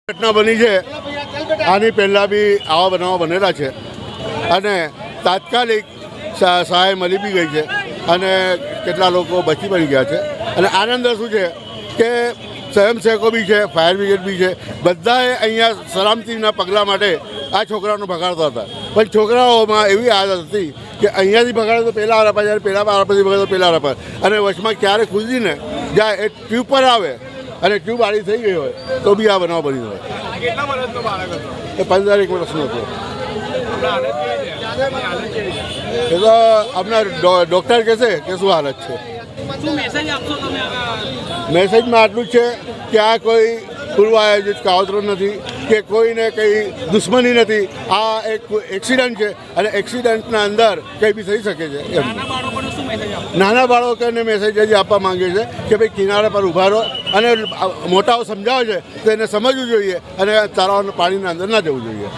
ઘટના બની છે આની પહેલાં બી આવા બનાવો બનેલા છે અને તાત્કાલિક સહાય મળી બી ગઈ છે અને કેટલા લોકો બચી પડી ગયા છે અને આની અંદર શું છે કે સ્વયંસેવકો બી છે, ફાયર બ્રિગેડ બી છે, બધાએ અહીંયા સલામતીના પગલાં માટે આ છોકરાઓને ભગાડતા હતા. પણ છોકરાઓમાં એવી આદત હતી કે અહીંયાથી ભગાડે તો પહેલાં આરા જ્યારે પહેલાં આરા પછી ભગાડે તો પહેલાં આરા પર અને વચમાં ક્યારે ખુદીને જાય એ ટ્યુબ પર આવે અને ટ્યુબ આડી થઈ ગઈ હોય તો બી આ બનાવ બની હોય. કેટલા વર્ષનો બાળક હતો? એ 15 વર્ષનો હતો. એ તો આપણા ડૉક્ટર કહેશે કે શું હાલત છે. મેસેજમાં આટલું જ છે કે આ કોઈ પૂર્વ આયોજિત કાવતરું નથી કે કોઈને કંઈ દુશ્મની નથી. આ એક એક્સિડન્ટ છે અને એક્સિડન્ટના અંદર કંઈ બી થઈ શકે છે. એમ નાના બાળકોને મેસેજ હજી આપવા માંગે છે કે ભાઈ કિનારા પર ઊભા રહો અને મોટાઓ સમજાવે છે તો એને સમજવું જોઈએ અને તળાવ પાણીના અંદર ના જવું જોઈએ.